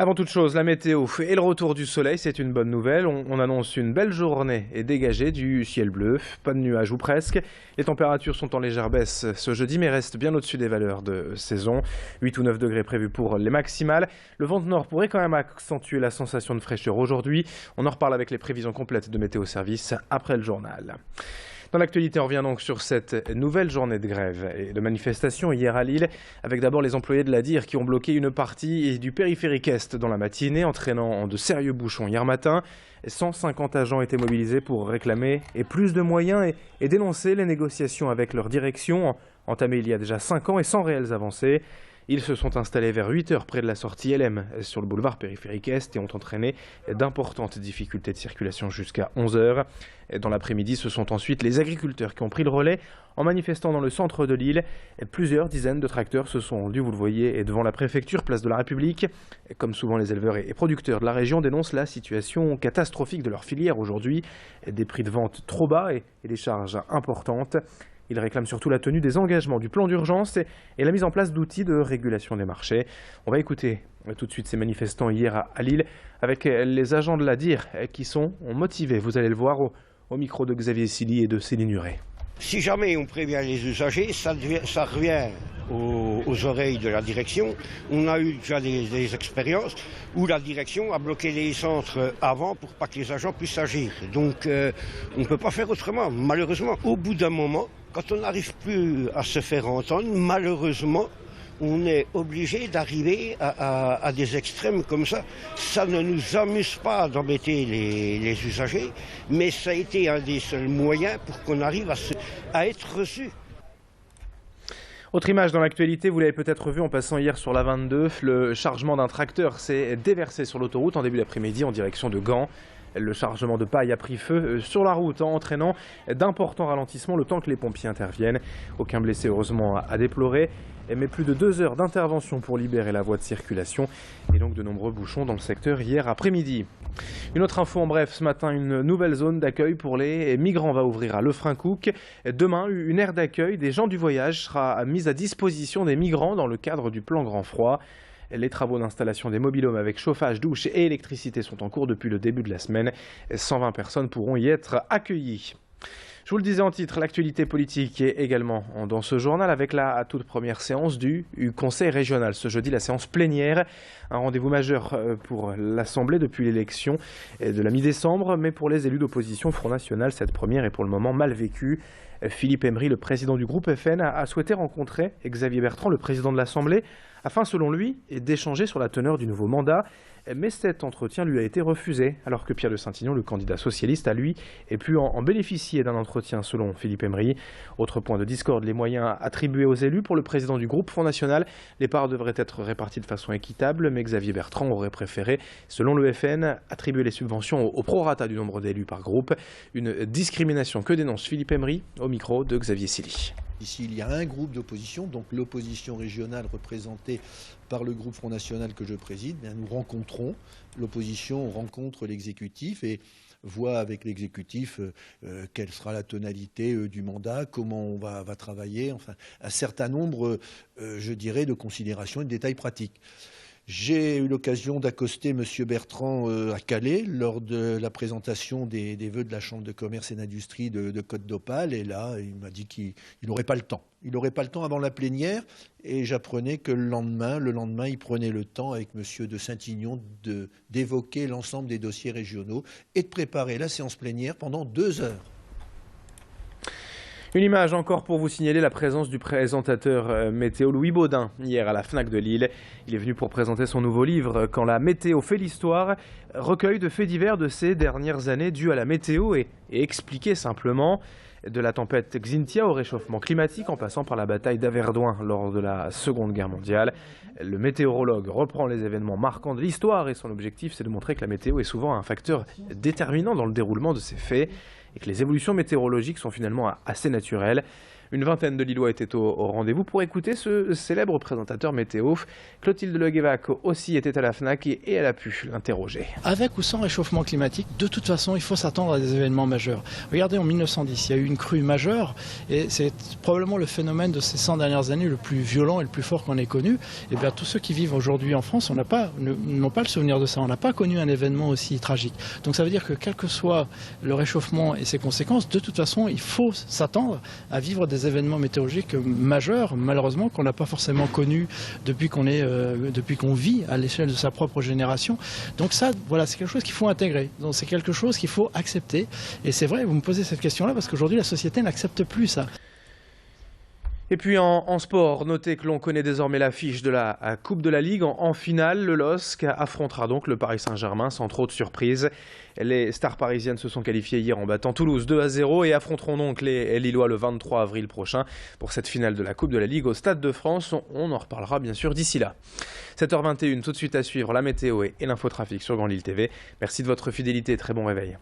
Avant toute chose, la météo et le retour du soleil, c'est une bonne nouvelle. On annonce une belle journée et dégagée du ciel bleu, pas de nuages ou presque. Les températures sont en légère baisse ce jeudi, mais restent bien au-dessus des valeurs de saison. 8 ou 9 degrés prévus pour les maximales. Le vent de nord pourrait quand même accentuer la sensation de fraîcheur aujourd'hui. On en reparle avec les prévisions complètes de Météo Service après le journal. Dans l'actualité, on revient donc sur cette nouvelle journée de grève et de manifestation hier à Lille, avec d'abord les employés de la DIR qui ont bloqué une partie du périphérique Est dans la matinée, entraînant de sérieux bouchons hier matin. 150 agents étaient mobilisés pour réclamer plus de moyens et dénoncer les négociations avec leur direction, entamées il y a déjà 5 ans et sans réelles avancées. Ils se sont installés vers 8 h près de la sortie LM sur le boulevard périphérique Est et ont entraîné d'importantes difficultés de circulation jusqu'à 11 h. Dans l'après-midi, ce sont ensuite les agriculteurs qui ont pris le relais en manifestant dans le centre de Lille. Plusieurs dizaines de tracteurs se sont rendus, vous le voyez, devant la préfecture, place de la République. Comme souvent, les éleveurs et producteurs de la région dénoncent la situation catastrophique de leur filière aujourd'hui. Des prix de vente trop bas et des charges importantes. Ils réclament surtout la tenue des engagements du plan d'urgence et la mise en place d'outils de régulation des marchés. On va écouter tout de suite ces manifestants hier à Lille avec les agents de la DIR qui sont motivés. Vous allez le voir au micro de Xavier Silly et de Céline Huret. Si jamais on prévient les usagers, ça revient aux oreilles de la direction. On a eu déjà des expériences où la direction a bloqué les centres avant pour pas que les agents puissent agir. Donc on ne peut pas faire autrement, malheureusement. Au bout d'un moment, quand on n'arrive plus à se faire entendre, malheureusement, on est obligé d'arriver à des extrêmes comme ça. Ça ne nous amuse pas d'embêter les usagers, mais ça a été un des seuls moyens pour qu'on arrive à être reçu. Autre image dans l'actualité, vous l'avez peut-être vu en passant hier sur la 22, le chargement d'un tracteur s'est déversé sur l'autoroute en début d'après-midi en direction de Gand. Le chargement de paille a pris feu sur la route, entraînant d'importants ralentissements le temps que les pompiers interviennent. Aucun blessé heureusement à déplorer, mais plus de 2 heures d'intervention pour libérer la voie de circulation et donc de nombreux bouchons dans le secteur hier après-midi. Une autre info en bref, ce matin, une nouvelle zone d'accueil pour les migrants va ouvrir à Lefrancouc. Demain, une aire d'accueil des gens du voyage sera mise à disposition des migrants dans le cadre du plan Grand Froid. Les travaux d'installation des mobil-homes avec chauffage, douche et électricité sont en cours depuis le début de la semaine. 120 personnes pourront y être accueillies. Je vous le disais en titre, l'actualité politique est également dans ce journal avec la toute première séance du Conseil régional. Ce jeudi, la séance plénière, un rendez-vous majeur pour l'Assemblée depuis l'élection de la mi-décembre, mais pour les élus d'opposition Front National, cette première est pour le moment mal vécue. Philippe Emery, le président du groupe FN, a souhaité rencontrer Xavier Bertrand, le président de l'Assemblée, afin, selon lui, d'échanger sur la teneur du nouveau mandat. Mais cet entretien lui a été refusé, alors que Pierre de Saint-Ignon, le candidat socialiste, a lui pu en bénéficier d'un entretien, selon Philippe Emery. Autre point de discorde, les moyens attribués aux élus. Pour le président du groupe Front National, les parts devraient être réparties de façon équitable, mais Xavier Bertrand aurait préféré, selon le FN, attribuer les subventions au prorata du nombre d'élus par groupe. Une discrimination que dénonce Philippe Emery au micro de Xavier Silly. Ici, il y a un groupe d'opposition, donc l'opposition régionale représentée par le groupe Front National que je préside. Bien, nous rencontrons l'opposition, on rencontre l'exécutif et voit avec l'exécutif quelle sera la tonalité du mandat, comment on va travailler, enfin un certain nombre, je dirais, de considérations et de détails pratiques. J'ai eu l'occasion d'accoster M. Bertrand à Calais lors de la présentation des vœux de la Chambre de commerce et d'industrie de Côte d'Opale. Et là, il m'a dit qu'il n'aurait pas le temps. Il n'aurait pas le temps avant la plénière. Et j'apprenais que le lendemain, il prenait le temps avec M. de Saint-Ignon d'évoquer l'ensemble des dossiers régionaux et de préparer la séance plénière pendant 2 heures. Une image encore pour vous signaler la présence du présentateur météo Louis Baudin hier à la FNAC de Lille. Il est venu pour présenter son nouveau livre « Quand la météo fait l'histoire », recueil de faits divers de ces dernières années dus à la météo et expliqué simplement. De la tempête Xynthia au réchauffement climatique en passant par la bataille d'Averdoin lors de la Seconde Guerre mondiale. Le météorologue reprend les événements marquants de l'histoire et son objectif c'est de montrer que la météo est souvent un facteur déterminant dans le déroulement de ces faits et que les évolutions météorologiques sont finalement assez naturelles. Une vingtaine de Lillois étaient au rendez-vous pour écouter ce célèbre présentateur météo. Clotilde Leguévac aussi était à la FNAC et elle a pu l'interroger. Avec ou sans réchauffement climatique, de toute façon, il faut s'attendre à des événements majeurs. Regardez, en 1910, il y a eu une crue majeure et c'est probablement le phénomène de ces 100 dernières années le plus violent et le plus fort qu'on ait connu. Et bien, tous ceux qui vivent aujourd'hui en France n'ont pas le souvenir de ça. On n'a pas connu un événement aussi tragique. Donc ça veut dire que quel que soit le réchauffement et ses conséquences, de toute façon, il faut s'attendre à vivre des événements météorologiques majeurs, malheureusement, qu'on n'a pas forcément connus depuis qu'on vit à l'échelle de sa propre génération. Donc ça, voilà, c'est quelque chose qu'il faut intégrer. Donc c'est quelque chose qu'il faut accepter. Et c'est vrai, vous me posez cette question-là parce qu'aujourd'hui, la société n'accepte plus ça. Et puis en sport, notez que l'on connaît désormais l'affiche de la Coupe de la Ligue. En finale, le LOSC affrontera donc le Paris Saint-Germain sans trop de surprise. Les stars parisiennes se sont qualifiées hier en battant Toulouse 2-0 et affronteront donc les Lillois le 23 avril prochain pour cette finale de la Coupe de la Ligue au Stade de France. On en reparlera bien sûr d'ici là. 7h21, tout de suite à suivre la météo et l'infotrafic sur Grand Lille TV. Merci de votre fidélité et très bon réveil.